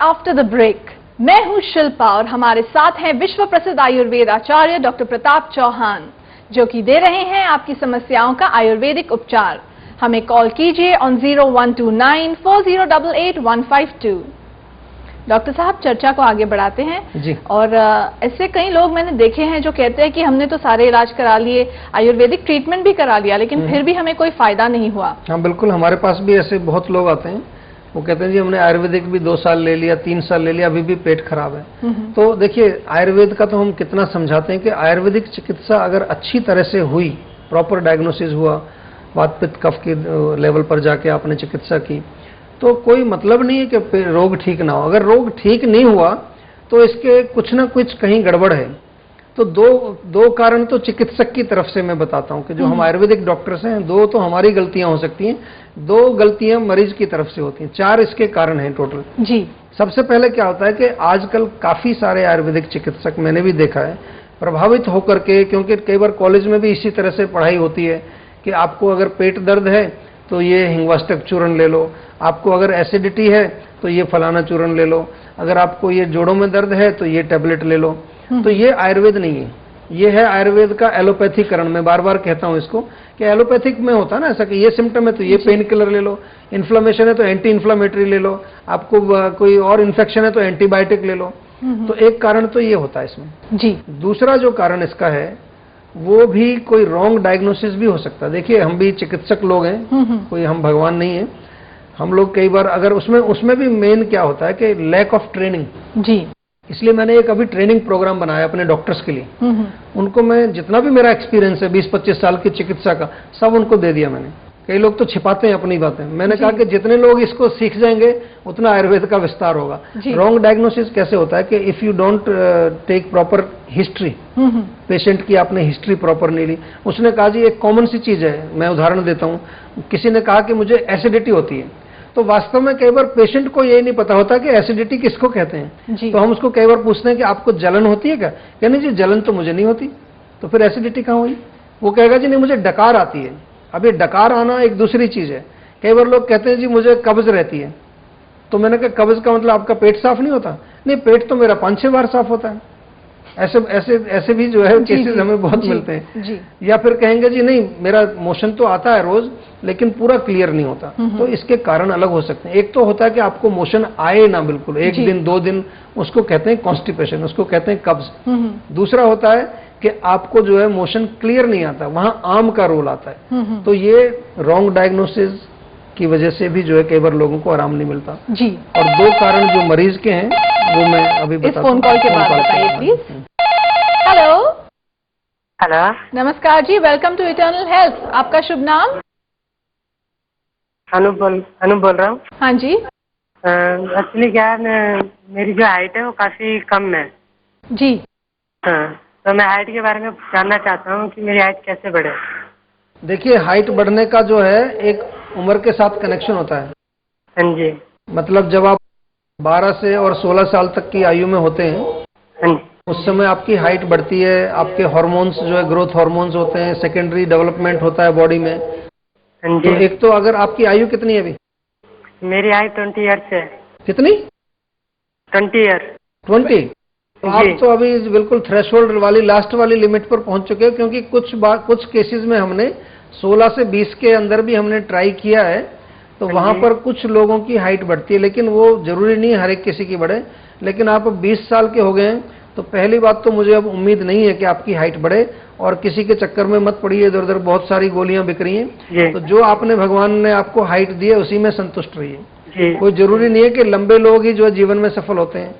After the break. मैं हूं शिल्पा और हमारे साथ हैं विश्व प्रसिद्ध आयुर्वेद आचार्य डॉक्टर प्रताप चौहान, जो कि दे रहे हैं आपकी समस्याओं का आयुर्वेदिक उपचार। हमें कॉल कीजिए ऑन 01294088 डॉक्टर साहब, चर्चा को आगे बढ़ाते हैं जी। और ऐसे कई लोग मैंने देखे हैं जो कहते हैं कि हमने तो सारे इलाज करा लिए, आयुर्वेदिक ट्रीटमेंट भी करा लिया, लेकिन फिर भी हमें कोई फायदा नहीं हुआ। हाँ बिल्कुल, हमारे पास भी ऐसे बहुत लोग आते हैं, वो कहते हैं जी हमने आयुर्वेदिक भी 2 साल ले लिया, 3 साल ले लिया, अभी भी पेट खराब है। तो देखिए, आयुर्वेद का तो हम कितना समझाते हैं कि आयुर्वेदिक चिकित्सा अगर अच्छी तरह से हुई, प्रॉपर डायग्नोसिस हुआ, वात पित्त कफ के लेवल पर जाके आपने चिकित्सा की, तो कोई मतलब नहीं है कि रोग ठीक ना हो। अगर रोग ठीक नहीं हुआ तो इसके कुछ ना कुछ कहीं गड़बड़ है। तो दो कारण तो चिकित्सक की तरफ से मैं बताता हूं कि जो हम आयुर्वेदिक डॉक्टर्स हैं, 2 तो हमारी गलतियां हो सकती हैं, 2 गलतियां मरीज की तरफ से होती हैं, 4 इसके कारण हैं टोटल। जी। सबसे पहले क्या होता है कि आजकल काफी सारे आयुर्वेदिक चिकित्सक मैंने भी देखा है प्रभावित होकर के, क्योंकि कई बार कॉलेज में भी इसी तरह से पढ़ाई होती है कि आपको अगर पेट दर्द है तो ये हिंगवाष्टक चूर्ण ले लो, आपको अगर एसिडिटी है तो ये फलाना चूर्ण ले लो, अगर आपको ये जोड़ों में दर्द है तो ये टेबलेट ले लो। तो ये आयुर्वेद नहीं है, ये है आयुर्वेद का एलोपैथीकरण। मैं बार बार कहता हूं इसको कि एलोपैथिक में होता है ना ऐसा कि ये सिम्टम है तो ये पेन किलर ले लो, इन्फ्लेमेशन है तो एंटी इन्फ्लेमेटरी ले लो, आपको कोई और इन्फेक्शन है तो एंटीबायोटिक ले लो। तो एक कारण तो ये होता है इसमें जी। दूसरा जो कारण इसका है वो भी कोई रॉन्ग डायग्नोसिस भी हो सकता है। देखिए, हम भी चिकित्सक लोग हैं, कोई हम भगवान नहीं है। हम लोग कई बार अगर उसमें भी मेन क्या होता है कि लैक ऑफ ट्रेनिंग जी। इसलिए मैंने एक अभी ट्रेनिंग प्रोग्राम बनाया अपने डॉक्टर्स के लिए। उनको मैं जितना भी मेरा एक्सपीरियंस है 20-25 साल की चिकित्सा का, सब उनको दे दिया मैंने। कई लोग तो छिपाते हैं अपनी बातें, मैंने कहा कि जितने लोग इसको सीख जाएंगे उतना आयुर्वेद का विस्तार होगा। रॉन्ग डायग्नोसिस कैसे होता है कि if you don't take proper history, patient की आपने हिस्ट्री प्रॉपर नहीं ली। उसने कहा जी एक कॉमन सी चीज है, मैं उदाहरण देता हूँ, किसी ने कहा कि मुझे एसिडिटी होती है, तो वास्तव में कई बार पेशेंट को ये नहीं पता होता कि एसिडिटी किसको कहते हैं। तो हम उसको कई बार पूछते हैं कि आपको जलन होती है क्या? कहने जी जलन तो मुझे नहीं होती। तो फिर एसिडिटी कहाँ हुई? वो कहेगा जी नहीं मुझे डकार आती है। अब ये डकार आना एक दूसरी चीज है। कई बार लोग कहते हैं जी मुझे कब्ज रहती है, तो मैंने कहा कब्ज का मतलब आपका पेट साफ नहीं होता? नहीं, पेट तो मेरा 5-6 बार साफ होता है। ऐसे भी जो है केसेस हमें बहुत मिलते हैं। या फिर कहेंगे जी नहीं मेरा मोशन तो आता है रोज, लेकिन पूरा क्लियर नहीं होता। तो इसके कारण अलग हो सकते हैं। एक तो होता है कि आपको मोशन आए ना बिल्कुल, 1 दिन 2 दिन, उसको कहते हैं कॉन्स्टिपेशन, उसको कहते हैं कब्ज। दूसरा होता है कि आपको जो है मोशन क्लियर नहीं आता, वहां आम का रोल आता है। तो ये रॉन्ग डायग्नोसिस की वजह से भी जो है कई बार लोगों को आराम नहीं मिलता जी। और 2 कारण जो मरीज के हैं वो मैं अभी बताता हूं। फोन कॉल के बाद बताइए प्लीज। हेलो। हेलो, नमस्कार जी, वेलकम टू इटर्नल हेल्थ। आपका शुभ नाम? अनु बोल रहा हूँ। हाँ जी। एक्चुअली क्या है, मेरी जो हाइट है वो काफी कम है जी। हाँ, तो मैं हाइट के बारे में जानना चाहता हूँ कि मेरी हाइट कैसे बढ़े। देखिए, हाइट बढ़ने का जो है एक उम्र के साथ कनेक्शन होता है। हाँ जी। मतलब जब आप 12 से और 16 साल तक की आयु में होते हैं, हाँ जी, उस समय आपकी हाइट बढ़ती है। आपके हार्मोन्स जो है ग्रोथ हार्मोन्स होते हैं, सेकेंडरी डेवलपमेंट होता है बॉडी में। हाँ जी। तो एक तो अगर आपकी आयु कितनी है अभी? मेरी हाइट 20 ईयर्स है। कितनी? 20 ईयर। 20? तो आप तो अभी बिल्कुल थ्रेशोल्ड वाली लास्ट वाली लिमिट पर पहुंच चुके हो, क्योंकि कुछ केसेस में हमने 16 से 20 के अंदर भी हमने ट्राई किया है, तो वहां पर कुछ लोगों की हाइट बढ़ती है, लेकिन वो जरूरी नहीं हर एक किसी की बढ़े। लेकिन आप 20 साल के हो गए हैं, तो पहली बात तो मुझे अब उम्मीद नहीं है कि आपकी हाइट बढ़े, और किसी के चक्कर में मत पड़िए, इधर उधर बहुत सारी गोलियां बिक रही हैं। तो जो आपने भगवान ने आपको हाइट दी है उसी में संतुष्ट रहिए। कोई जरूरी नहीं है कि लंबे लोग ही जो जीवन में सफल होते हैं।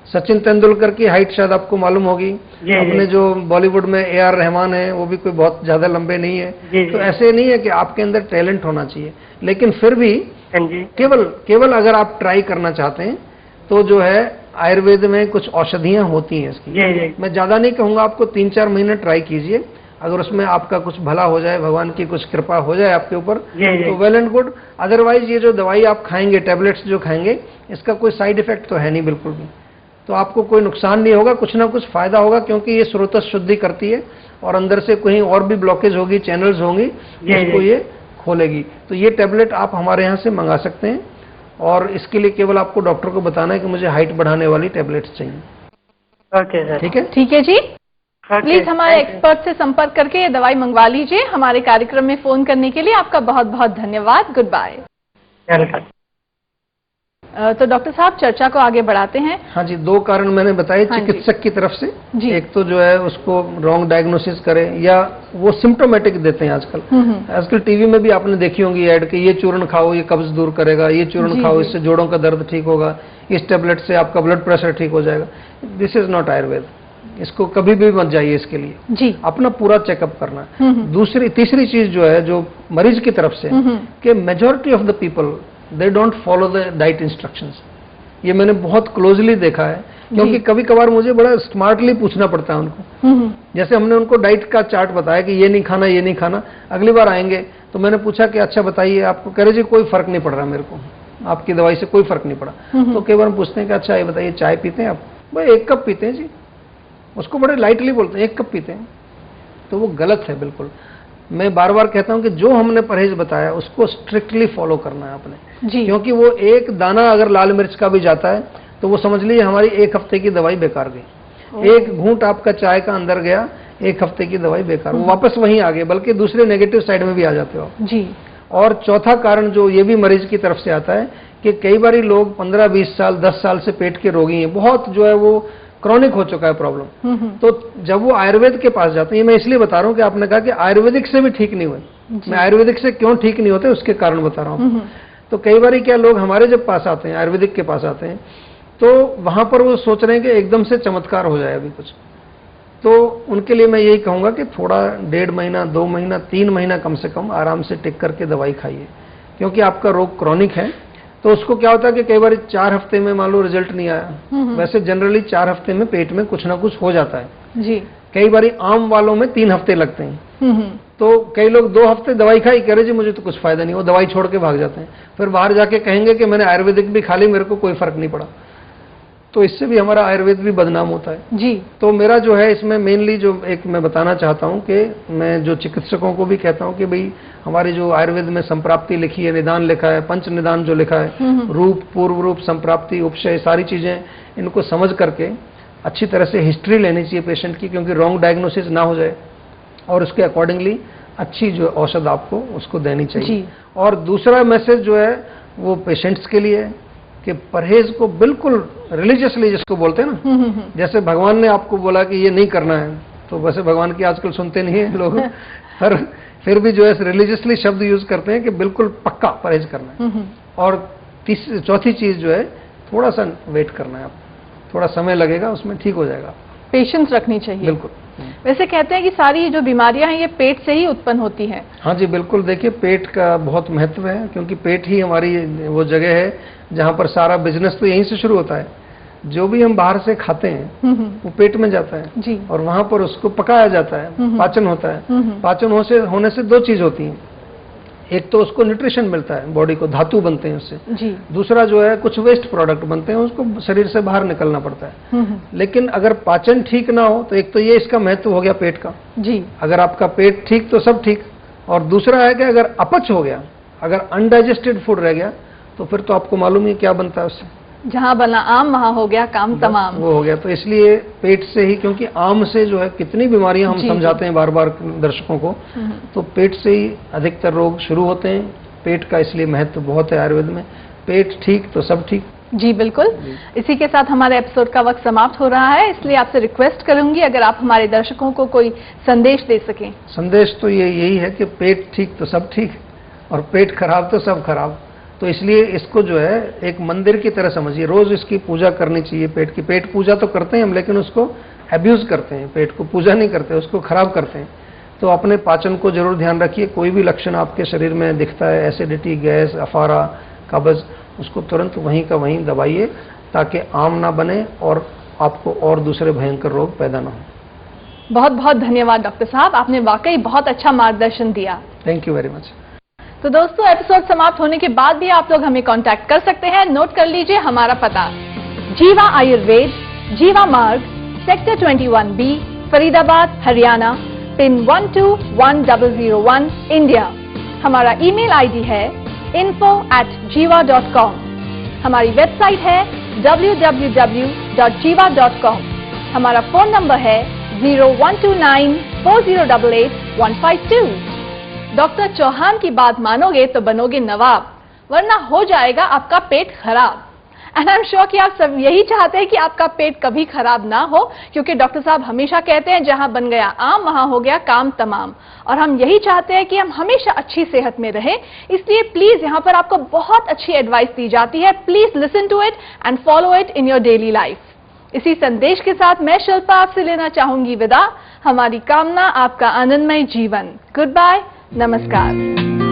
सचिन तेंदुलकर की हाइट शायद आपको मालूम होगी। अपने जो बॉलीवुड में AR रहमान है, वो भी कोई बहुत ज्यादा लंबे नहीं है। तो ऐसे नहीं है कि आपके अंदर टैलेंट होना चाहिए, लेकिन फिर भी केवल अगर आप ट्राई करना चाहते हैं तो जो है आयुर्वेद में कुछ औषधियां होती हैं इसकी। मैं ज्यादा नहीं कहूंगा, आपको 3-4 महीने ट्राई कीजिए। अगर उसमें आपका कुछ भला हो जाए, भगवान की कुछ कृपा हो जाए आपके ऊपर, तो वेल एंड गुड। अदरवाइज ये जो दवाई आप खाएंगे, टैबलेट्स जो खाएंगे, इसका कोई साइड इफेक्ट तो है नहीं बिल्कुल भी। तो आपको कोई नुकसान नहीं होगा, कुछ ना कुछ फायदा होगा, क्योंकि ये स्रोत शुद्धि करती है और अंदर से कहीं और भी ब्लॉकेज होगी, चैनल्स होंगी, उसको ये खोलेगी। तो ये टैबलेट आप हमारे यहाँ से मंगा सकते हैं। और इसके लिए केवल आपको डॉक्टर को बताना है कि मुझे हाइट बढ़ाने वाली टैबलेट्स चाहिए। Okay sir. ठीक है? ठीक है जी। ओके, प्लीज हमारे थैंक यू। एक्सपर्ट से संपर्क करके ये दवाई मंगवा लीजिए। हमारे कार्यक्रम में फोन करने के लिए आपका बहुत बहुत धन्यवाद। Good bye. वेलकम। तो डॉक्टर साहब चर्चा को आगे बढ़ाते हैं। हाँ जी, 2 कारण मैंने बताए हाँ जी। चिकित्सक की तरफ से। जी। एक तो जो है उसको रॉन्ग डायग्नोसिस करें या वो सिम्टोमेटिक देते हैं आजकल। आजकल टीवी में भी आपने देखी होंगी ऐड कि ये चूर्ण खाओ ये कब्ज दूर करेगा, ये चूर्ण जी, खाओ जी। इससे जोड़ों का दर्द ठीक होगा, इस टेबलेट से आपका ब्लड प्रेशर ठीक हो जाएगा। This is not Ayurveda. इसको कभी भी मत जाइए इसके लिए। जी। अपना पूरा चेकअप करना है। तीसरी चीज जो है जो मरीज की तरफ से कि majority of the people they don't follow the diet instructions. ये मैंने बहुत क्लोजली देखा है, क्योंकि कभी कभार मुझे बड़ा स्मार्टली पूछना पड़ता है उनको। जैसे हमने उनको डाइट का चार्ट बताया कि ये नहीं खाना ये नहीं खाना, अगली बार आएंगे तो मैंने पूछा कि अच्छा बताइए आपको, कह रहे जी कोई फर्क नहीं पड़ रहा मेरे को, आपकी दवाई से कोई फर्क नहीं पड़ा। तो कई बार हम पूछते हैं कि अच्छा ये बताइए चाय पीते हैं आप? भाई 1 कप पीते हैं जी। उसको बड़े लाइटली बोलते हैं 1 कप पीते हैं, तो वो गलत है बिल्कुल। मैं बार बार कहता हूं कि जो हमने परहेज बताया उसको स्ट्रिक्टली फॉलो करना है आपने जी। क्योंकि वो एक दाना अगर लाल मिर्च का भी जाता है तो वो समझ लीजिए हमारी 1 हफ्ते की दवाई बेकार गई। एक घूंट आपका चाय का अंदर गया, 1 हफ्ते की दवाई बेकार, वो वापस वहीं आ गए, बल्कि दूसरे नेगेटिव साइड में भी आ जाते हो आप। जी। और चौथा कारण जो ये भी मरीज की तरफ से आता है कि कई बार लोग 15-20 साल 10 साल से पेट के रोगी हैं, बहुत जो है वो क्रॉनिक हो चुका है प्रॉब्लम। तो जब वो आयुर्वेद के पास जाते हैं, ये मैं इसलिए बता रहा हूं कि आपने कहा कि आयुर्वेदिक से भी ठीक नहीं हुए, मैं आयुर्वेदिक से क्यों ठीक नहीं होते उसके कारण बता रहा हूं। तो कई बार क्या लोग हमारे जब पास आते हैं, आयुर्वेदिक के पास आते हैं, तो वहां पर वो सोच रहे हैं कि एकदम से चमत्कार हो जाए अभी कुछ। तो उनके लिए मैं यही कहूंगा कि थोड़ा 1.5 महीना 2 महीना 3 महीना कम से कम आराम से टिक करके दवाई खाइए, क्योंकि आपका रोग क्रॉनिक है। तो उसको क्या होता है कि कई बार 4 हफ्ते में मान लो रिजल्ट नहीं आया, वैसे जनरली 4 हफ्ते में पेट में कुछ ना कुछ हो जाता है जी। कई बार आम वालों में 3 हफ्ते लगते हैं। तो कई लोग 2 हफ्ते दवाई खाई, कह रहे जी मुझे तो कुछ फायदा नहीं, वो दवाई छोड़ के भाग जाते हैं, फिर बाहर जाके कहेंगे कि मैंने आयुर्वेदिक भी खा ली मेरे को कोई फर्क नहीं पड़ा। तो इससे भी हमारा आयुर्वेद भी बदनाम होता है जी। तो मेरा जो है इसमें मेनली जो एक मैं बताना चाहता हूं कि मैं जो चिकित्सकों को भी कहता हूं कि भाई हमारी जो आयुर्वेद में संप्राप्ति लिखी है, निदान लिखा है, पंच निदान जो लिखा है, रूप पूर्व रूप संप्राप्ति उपशय सारी चीजें, इनको समझ करके अच्छी तरह से हिस्ट्री लेनी चाहिए पेशेंट की, क्योंकि रॉन्ग डायग्नोसिस ना हो जाए, और उसके अकॉर्डिंगली अच्छी जो औषध आपको उसको देनी चाहिए। और दूसरा मैसेज जो है वो पेशेंट्स के लिए है कि परहेज को बिल्कुल रिलीजियसली जिसको बोलते हैं ना, जैसे भगवान ने आपको बोला कि ये नहीं करना है, तो वैसे भगवान की आजकल सुनते नहीं है लोग, पर फिर भी जो है रिलीजियसली शब्द यूज करते हैं कि बिल्कुल पक्का परहेज करना है। और चौथी चीज जो है थोड़ा सा वेट करना है, आप थोड़ा समय लगेगा, उसमें ठीक हो जाएगा। पेशेंस रखनी चाहिए। बिल्कुल। वैसे कहते हैं कि सारी जो बीमारियां हैं ये पेट से ही उत्पन्न होती हैं। हाँ जी बिल्कुल, देखिए पेट का बहुत महत्व है, क्योंकि पेट ही हमारी वो जगह है जहाँ पर सारा बिजनेस तो यहीं से शुरू होता है। जो भी हम बाहर से खाते हैं वो पेट में जाता है जी। और वहां पर उसको पकाया जाता है, पाचन होता है। पाचन होने से 2 चीज होती हैं, एक तो उसको न्यूट्रिशन मिलता है, बॉडी को धातु बनते हैं उससे, जी। दूसरा जो है कुछ वेस्ट प्रोडक्ट बनते हैं, उसको शरीर से बाहर निकलना पड़ता है। लेकिन अगर पाचन ठीक ना हो तो एक तो ये इसका महत्व हो गया पेट का जी। अगर आपका पेट ठीक तो सब ठीक, और दूसरा है कि अगर अपच हो गया, अगर अनडाइजेस्टेड फूड रह गया, तो फिर तो आपको मालूम ही क्या बनता है उससे, जहां बना आम वहां हो गया काम तमाम। वो हो गया। तो इसलिए पेट से ही, क्योंकि आम से जो है कितनी बीमारियां हम समझाते हैं बार बार दर्शकों को, तो पेट से ही अधिकतर रोग शुरू होते हैं। पेट का इसलिए महत्व बहुत है आयुर्वेद में, पेट ठीक तो सब ठीक। जी बिल्कुल। इसी के साथ हमारे एपिसोड का वक्त समाप्त हो रहा है, इसलिए आपसे रिक्वेस्ट करूंगी अगर आप हमारे दर्शकों को कोई संदेश दे सकें। संदेश तो यही है कि पेट ठीक तो सब ठीक और पेट खराब तो सब खराब। तो इसलिए इसको जो है एक मंदिर की तरह समझिए, रोज इसकी पूजा करनी चाहिए पेट की। पेट पूजा तो करते हैं हम, लेकिन उसको अब्यूज करते हैं, पेट को पूजा नहीं करते, उसको खराब करते हैं। तो अपने पाचन को जरूर ध्यान रखिए। कोई भी लक्षण आपके शरीर में दिखता है, एसिडिटी, गैस, अफारा, कब्ज, उसको तुरंत वहीं का वहीं दबाइए, ताकि आम ना बने और आपको और दूसरे भयंकर रोग पैदा ना हो। बहुत बहुत धन्यवाद डॉक्टर साहब, आपने वाकई बहुत अच्छा मार्गदर्शन दिया। Thank you very much. तो दोस्तों, एपिसोड समाप्त होने के बाद भी आप लोग हमें कांटेक्ट कर सकते हैं। नोट कर लीजिए हमारा पता, जीवा आयुर्वेद, जीवा मार्ग, sector 21B, Faridabad, Haryana, pin 121001, India. हमारा ईमेल आईडी है info@jiva.com। हमारी वेबसाइट है www.jiva.com। हमारा फोन नंबर है 01294088-152। डॉक्टर चौहान की बात मानोगे तो बनोगे नवाब, वरना हो जाएगा आपका पेट खराब। एंड आई एम श्योर कि आप सब यही चाहते हैं कि आपका पेट कभी खराब ना हो, क्योंकि डॉक्टर साहब हमेशा कहते हैं जहां बन गया आम वहां हो गया काम तमाम। और हम यही चाहते हैं कि हम हमेशा अच्छी सेहत में रहें, इसलिए प्लीज यहां पर आपको बहुत अच्छी एडवाइस दी जाती है। Please listen to it and follow it in your daily life. इसी संदेश के साथ मैं शिल्पा आपसे लेना चाहूंगी विदा। हमारी कामना आपका आनंदमय जीवन। गुड बाय, नमस्कार।